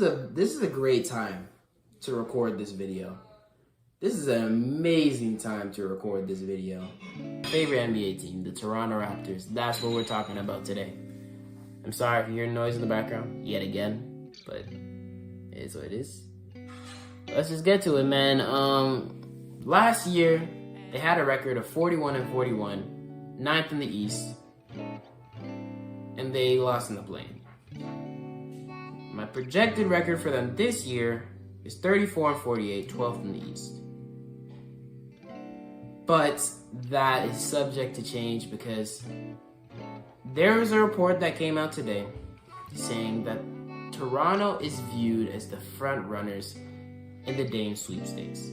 is a great time to record this video. This is an amazing time to record this video. Favorite NBA team, the Toronto Raptors. That's what we're talking about today. I'm sorry if you hear noise in the background yet again, but it is what it is. Let's just get to it, man. Last year they had a record of 41-41, 9th in the East, and they lost in the play-in. My projected record for them this year is 34-48, 12th in the East. But that is subject to change because there was a report that came out today saying that Toronto is viewed as the front runners in the Dame sweepstakes.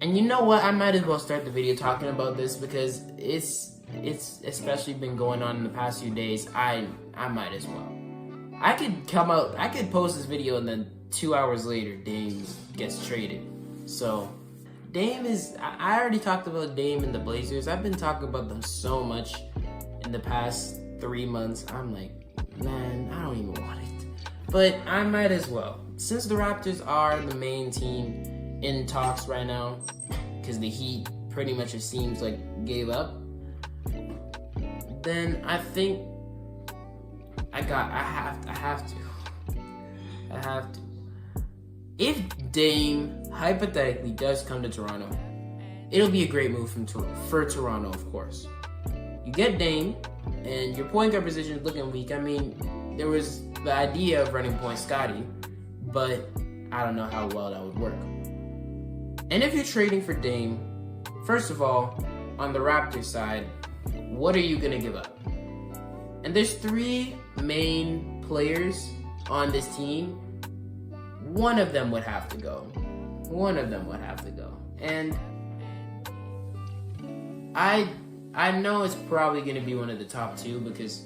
And you know what? I might as well start the video talking about this because it's especially been going on in the past few days. I might as well. I could post this video and then 2 hours later, Dame gets traded. So, Dame is, I already talked about Dame and the Blazers. I've been talking about them so much in the past 3 months. I'm like, man, I don't even want it. But I might as well. Since the Raptors are the main team in talks right now, because the Heat pretty much it seems like gave up, then I think I have to. If Dame hypothetically does come to Toronto, it'll be a great move for Toronto, of course. You get Dame, and your point guard position is looking weak. I mean, there was the idea of running point Scotty, but I don't know how well that would work. And if you're trading for Dame, first of all, on the Raptors side, what are you going to give up? And there's 3 main players on this team. One of them would have to go. And I know it's probably going to be one of the top 2 because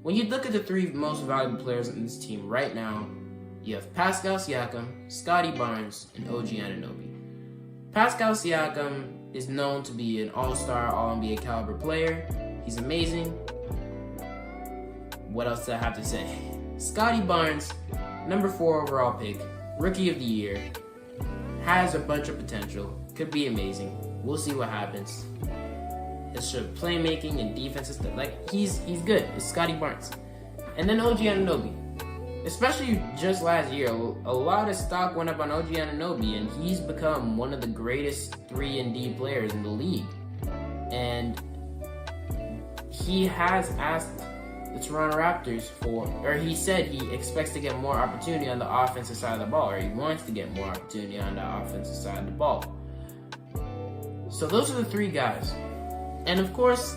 when you look at the 3 most valuable players on this team right now, you have Pascal Siakam, Scotty Barnes, and OG Anunoby. Pascal Siakam is known to be an all-star, all-NBA caliber player. He's amazing. What else do I have to say? Scotty Barnes, number 4 overall pick, rookie of the year, has a bunch of potential, could be amazing. We'll see what happens. His playmaking and defense stuff, like he's good. It's Scotty Barnes. And then OG Anunoby. Especially just last year, a lot of stock went up on OG Anunoby, and he's become one of the greatest 3-and-D players in the league. And he has asked the Toronto Raptors he said he expects to get more opportunity on the offensive side of the ball, or he wants to get more opportunity on the offensive side of the ball. So those are the 3 guys. And of course,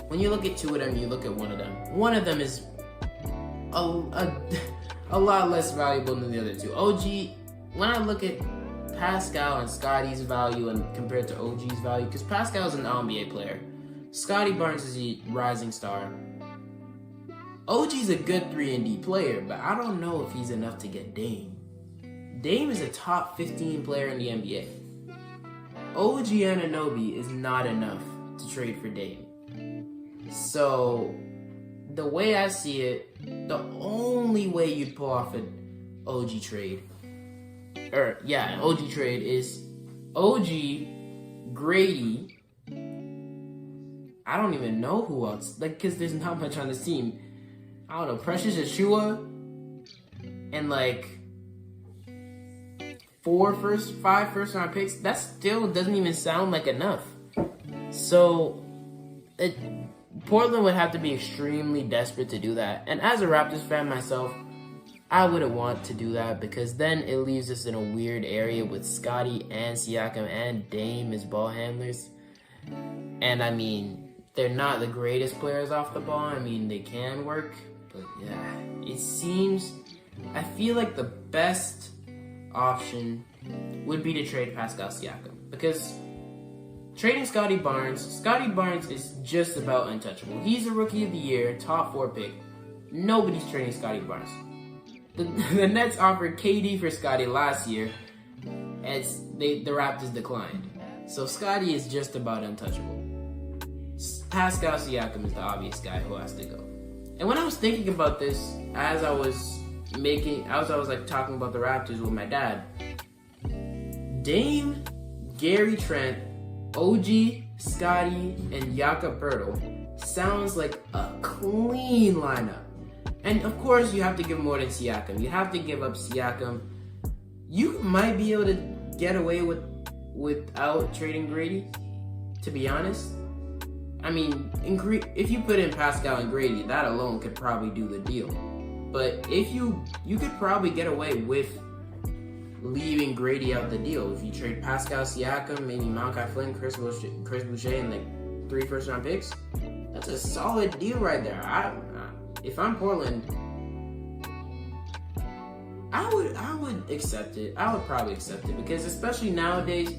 when you look at 2 of them, you look at one of them. One of them is a lot less valuable than the other 2. OG, when I look at Pascal and Scotty's value and compared to OG's value, because Pascal's an All-NBA player, Scotty Barnes is a rising star. OG's a good 3-and-D player, but I don't know if he's enough to get Dame. Dame is a top 15 player in the NBA. OG Anunoby is not enough to trade for Dame. So, the way I see it, the only way you'd pull off an OG trade, is OG, Grady, I don't even know who else, because there's not much on this team. I don't know, Precious Achiuwa, and 5 first-round picks. That still doesn't even sound like enough. So, Portland would have to be extremely desperate to do that. And as a Raptors fan myself, I wouldn't want to do that because then it leaves us in a weird area with Scotty and Siakam and Dame as ball handlers. And I mean, they're not the greatest players off the ball. I mean, they can work. But yeah, I feel like the best option would be to trade Pascal Siakam. Because trading Scotty Barnes is just about untouchable. He's a rookie of the year, top 4 pick. Nobody's trading Scotty Barnes. The Nets offered KD for Scotty last year, and the Raptors declined. So Scotty is just about untouchable. Pascal Siakam is the obvious guy who has to go. And when I was thinking about this, as I was was like talking about the Raptors with my dad. Dame, Gary Trent, OG, Scotty, and Jakob Poeltl sounds like a clean lineup. And of course, you have to give more than Siakam. You have to give up Siakam. You might be able to get away without trading Grady, to be honest. I mean, if you put in Pascal and Grady, that alone could probably do the deal. But if you could probably get away with leaving Grady out the deal. If you trade Pascal, Siakam, maybe Malachi Flynn, Chris Boucher, and like 3 first-round picks, that's a solid deal right there. If I'm Portland, I would accept it. I would probably accept it because especially nowadays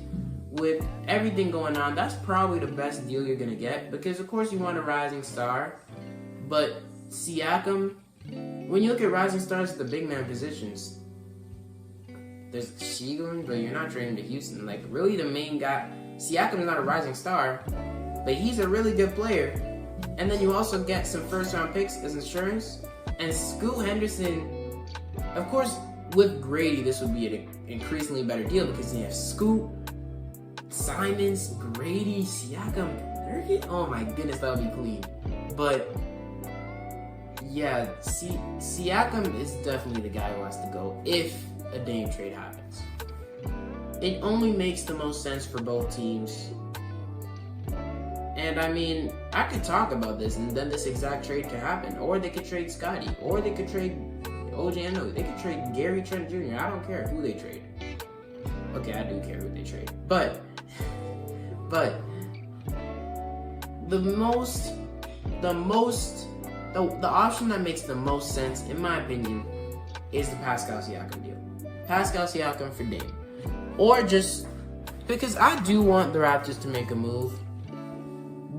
with everything going on, that's probably the best deal you're gonna get because of course you want a rising star, but Siakam, when you look at rising stars at the big man positions, there's Sheegan, but you're not trading to Houston. Like really the main guy, Siakam's not a rising star, but he's a really good player. And then you also get some first round picks as insurance. And Scoot Henderson, of course, with Grady, this would be an increasingly better deal because you have Scoot, Simons, Grady, Siakam. Oh my goodness, that would be clean. But yeah, Siakam is definitely the guy who has to go if a Dame trade happens. It only makes the most sense for both teams. And I mean, I could talk about this and then this exact trade could happen. Or they could trade Scotty. Or they could trade OG Anunoby. They could trade Gary Trent Jr. I don't care who they trade. Okay, I do care who they trade. But the option that makes the most sense, in my opinion, is the Pascal Siakam deal. Pascal Siakam for Dame. Or just because I do want the Raptors to make a move.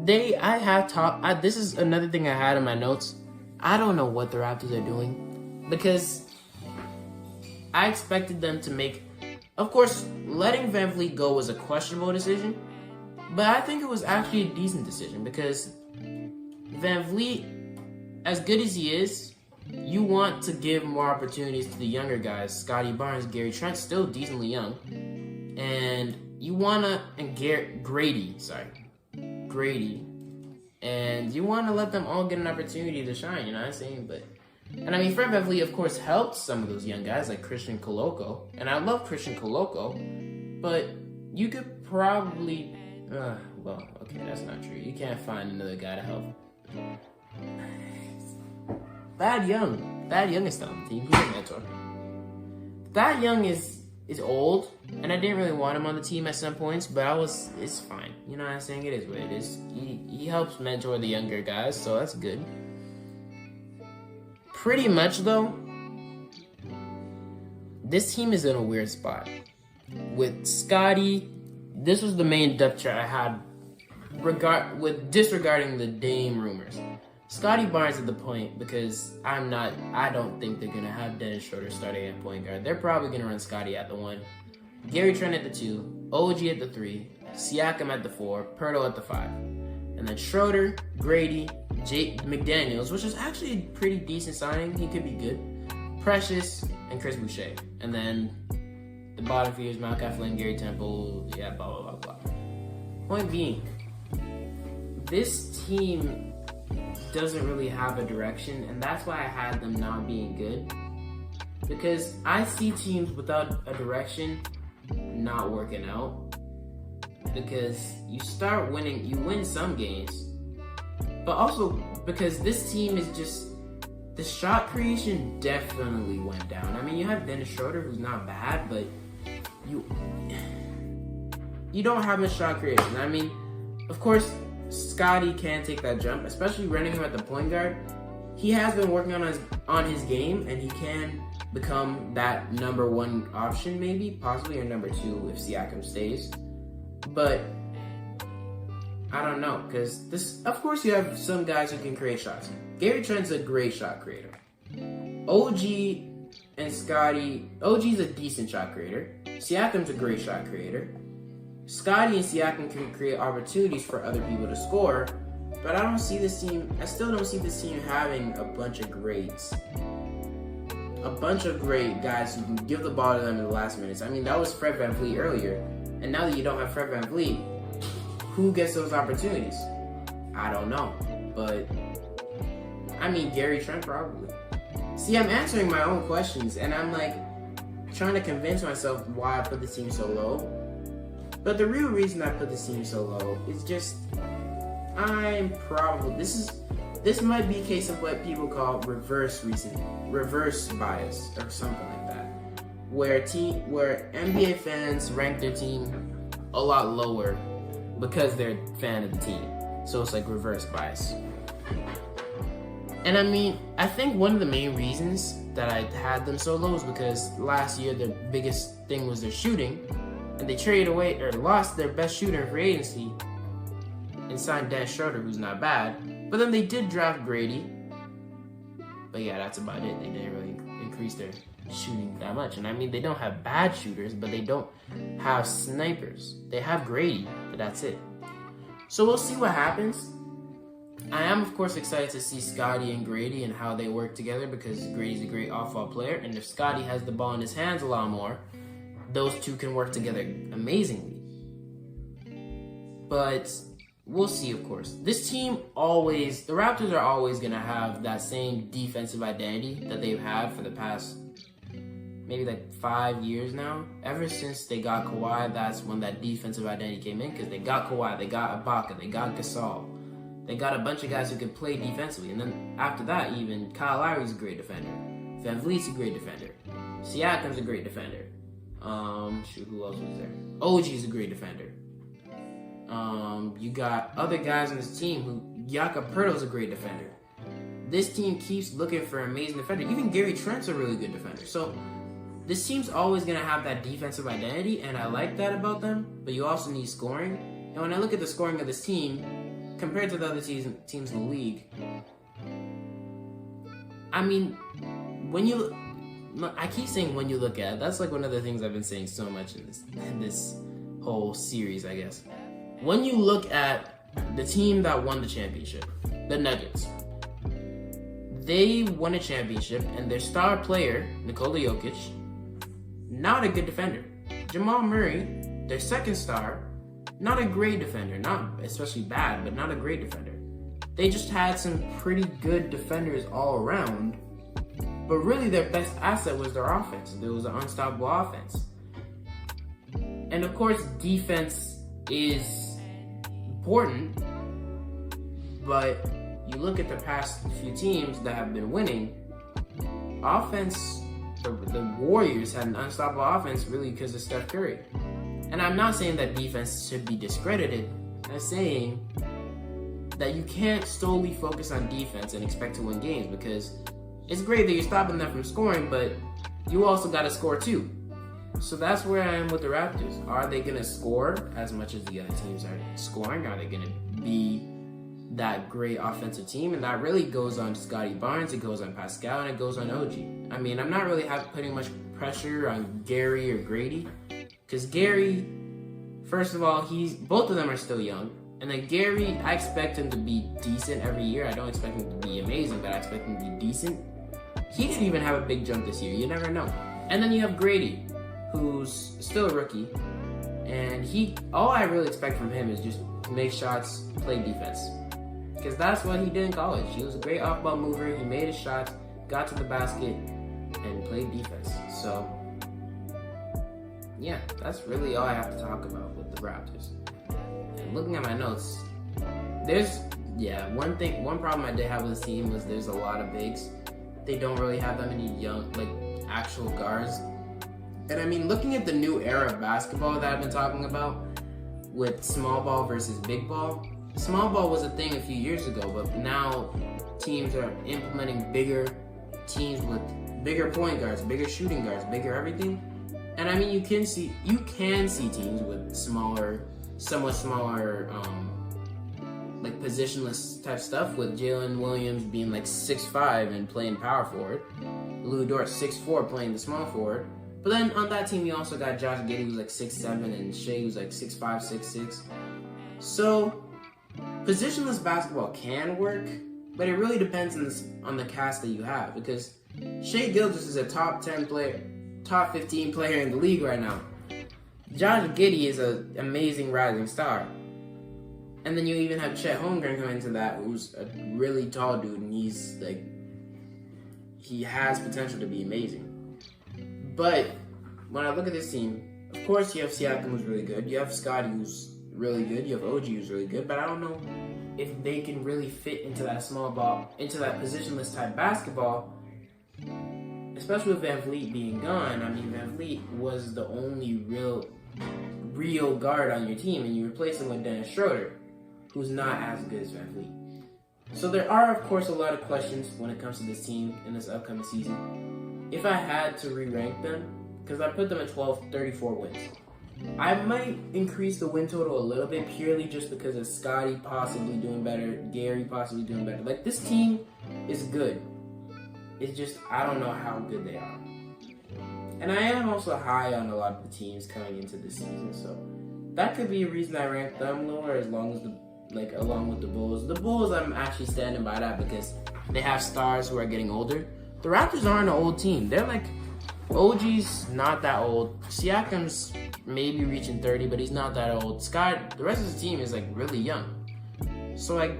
This is another thing I had in my notes. I don't know what the Raptors are doing because I expected them to make, of course, letting Van Vliet go was a questionable decision, but I think it was actually a decent decision because Van Vliet, as good as he is, you want to give more opportunities to the younger guys. Scotty Barnes, Gary Trent, still decently young. And you want to, and Grady. And you want to let them all get an opportunity to shine, you know what I'm saying? And I mean, Fred VanVleet, of course, helped some of those young guys like Christian Koloko. And I love Christian Koloko, but you could probably, well, okay, that's not true. You can't find another guy to help. Thad Young is still on the team. He's a mentor. Thad Young is old, and I didn't really want him on the team at some points, but it's fine. You know what I'm saying? It is what it is. He helps mentor the younger guys, so that's good. Pretty much, though, this team is in a weird spot. With Scotty, this was the main depth chart I had disregarding the Dame rumors. Scotty Barnes at the point because I don't think they're going to have Dennis Schroeder starting at point guard. They're probably going to run Scotty at the 1. Gary Trent at the 2. OG at the 3. Siakam at the 4. Poeltl at the 5. And then Schroeder, Grady, Jake McDaniels, which is actually a pretty decent signing. He could be good. Precious, and Chris Boucher. And then the bottom few is Malachi Flynn, Gary Temple, yeah, blah, blah, blah, blah. Point being, this team doesn't really have a direction, and that's why I had them not being good. Because I see teams without a direction not working out. Because you start winning, you win some games, but also because this team is just, the shot creation definitely went down. I mean, you have Dennis Schroeder, who's not bad, but you don't have much shot creation. I mean, of course, Scotty can take that jump, especially running him at the point guard. He has been working on his game, and he can become that number 1 option, maybe, possibly, or number 2 if Siakam stays. But I don't know, because this, of course, you have some guys who can create shots. Gary Trent's a great shot creator. OG and Scotty, OG's a decent shot creator. Siakam's a great shot creator. Scotty and Siakam can create opportunities for other people to score, but I still don't see this team having a bunch of greats. a bunch of great guys who can give the ball to them in the last minutes. I mean, that was Fred VanVleet earlier. And now that you don't have Fred VanVleet, who gets those opportunities? I don't know. But, I mean, Gary Trent probably. See, I'm answering my own questions, and I'm like trying to convince myself why I put the team so low. But the real reason I put the team so low is just this might be a case of what people call reverse bias or something like that, where NBA fans rank their team a lot lower because they're a fan of the team. So it's like reverse bias. And I mean, I think one of the main reasons that I had them so low is because last year their biggest thing was their shooting, and they traded away or lost their best shooter in free agency and signed Dan Schroeder, who's not bad. But then they did draft Grady. But yeah, that's about it. They didn't really increase their shooting that much. And I mean, they don't have bad shooters, but they don't have snipers. They have Grady, but that's it. So we'll see what happens. I am, of course, excited to see Scottie and Grady and how they work together, because Grady's a great off-ball player. And if Scottie has the ball in his hands a lot more, those two can work together amazingly. But we'll see, of course. The Raptors are always going to have that same defensive identity that they've had for the past maybe like 5 years now. Ever since they got Kawhi, that's when that defensive identity came in, because they got Kawhi, they got Ibaka, they got Gasol. They got a bunch of guys who could play defensively. And then after that, even Kyle Lowry's a great defender. VanVleet's a great defender. Siakam's a great defender. Who else was there? OG's a great defender. You got other guys on this team Jakob Poeltl's a great defender. This team keeps looking for amazing defenders. Even Gary Trent's a really good defender. So this team's always going to have that defensive identity, and I like that about them, but you also need scoring. And when I look at the scoring of this team, compared to the other teams in the league, I mean, I keep saying when you look at it, that's like one of the things I've been saying so much in this whole series, I guess. When you look at the team that won the championship, the Nuggets, they won a championship, and their star player, Nikola Jokic, not a good defender. Jamal Murray, their second star, not a great defender, not especially bad, but not a great defender. They just had some pretty good defenders all around, but really their best asset was their offense. There was an unstoppable offense. And of course, defense is important, but you look at the past few teams that have been winning, offense, the Warriors had an unstoppable offense really because of Steph Curry. And I'm not saying that defense should be discredited. I'm saying that you can't solely focus on defense and expect to win games, because it's great that you're stopping them from scoring, but you also got to score too. So that's where I am with the Raptors. Are they going to score as much as the other teams are scoring? Are they going to be that great offensive team? And that really goes on Scottie Barnes, it goes on Pascal, and it goes on OG. I mean, I'm not really putting much pressure on Gary or Grady, because Gary, first of all, both of them are still young. And then Gary, I expect him to be decent every year. I don't expect him to be amazing, but I expect him to be decent. He could even have a big jump this year. You never know. And then you have Grady, who's still a rookie. And all I really expect from him is just to make shots, play defense. Because that's what he did in college. He was a great off-ball mover. He made his shots, got to the basket, and played defense. So, yeah, that's really all I have to talk about with the Raptors. And looking at my notes, one problem I did have with this team was there's a lot of bigs. They don't really have that many young, actual guards. And I mean, looking at the new era of basketball that I've been talking about, with small ball versus big ball, small ball was a thing a few years ago, but now teams are implementing bigger teams with bigger point guards, bigger shooting guards, bigger everything. And I mean, you can see teams with somewhat smaller, positionless type stuff, with Jalen Williams being 6'5" and playing power forward, Lou Dort 6'4" playing the small forward. But then on that team, you also got Josh Giddey, who's 6'7", and Shea, who's 6'5", 6'6". So positionless basketball can work, but it really depends on the cast that you have, because Shai Gilgeous is a top 10 player, top 15 player in the league right now. Josh Giddey is an amazing rising star. And then you even have Chet Holmgren come into that, who's a really tall dude, and he has potential to be amazing. But when I look at this team, of course you have Siakam, who's really good. You have Scotty, who's really good. You have OG, who's really good. But I don't know if they can really fit into that small ball, into that positionless type basketball, especially with Van Vliet being gone. I mean, Van Vliet was the only real guard on your team, and you replace him with Dennis Schroeder, who's not as good as Van Vliet. So there are, of course, a lot of questions when it comes to this team in this upcoming season. If I had to re-rank them, because I put them at 12, 34 wins, I might increase the win total a little bit purely just because of Scotty possibly doing better, Gary possibly doing better. Like, this team is good. It's just, I don't know how good they are. And I am also high on a lot of the teams coming into this season, so that could be a reason I rank them lower, along with the Bulls. The Bulls, I'm actually standing by that because they have stars who are getting older. The Raptors aren't an old team. They're like, OG's not that old. Siakam's maybe reaching 30, but he's not that old. Scott, the rest of the team is like really young. So like,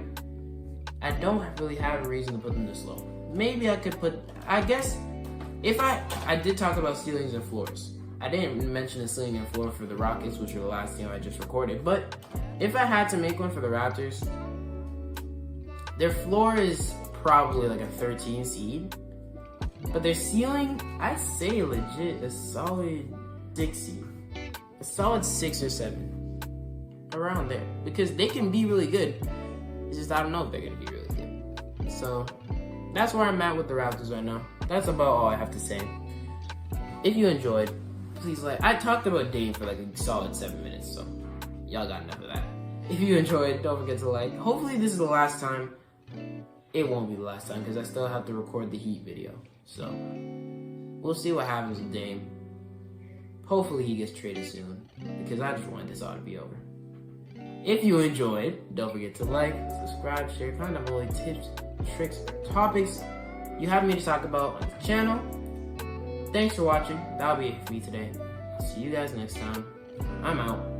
I don't really have a reason to put them this low. Maybe I could put, I guess, if I did talk about ceilings and floors. I didn't mention the ceiling and floor for the Rockets, which were the last team I just recorded. But if I had to make one for the Raptors, their floor is probably like a 13 seed. But their ceiling, I'd say legit a solid 6 seed. A solid 6 or 7. Around there. Because they can be really good. It's just I don't know if they're going to be really good. So that's where I'm at with the Raptors right now. That's about all I have to say. If you enjoyed, please like. I talked about Dame for like a solid 7 minutes, so y'all got enough of that. If you enjoyed, don't forget to like. Hopefully this is the last time. It won't be the last time because I still have to record the Heat video. So we'll see what happens with Dame. Hopefully he gets traded soon because I just want this all to be over. If you enjoyed, don't forget to like, subscribe, share, kind of all the tips, tricks, topics you have me to talk about on the channel. Thanks for watching. That'll be it for me today. See you guys next time. I'm out.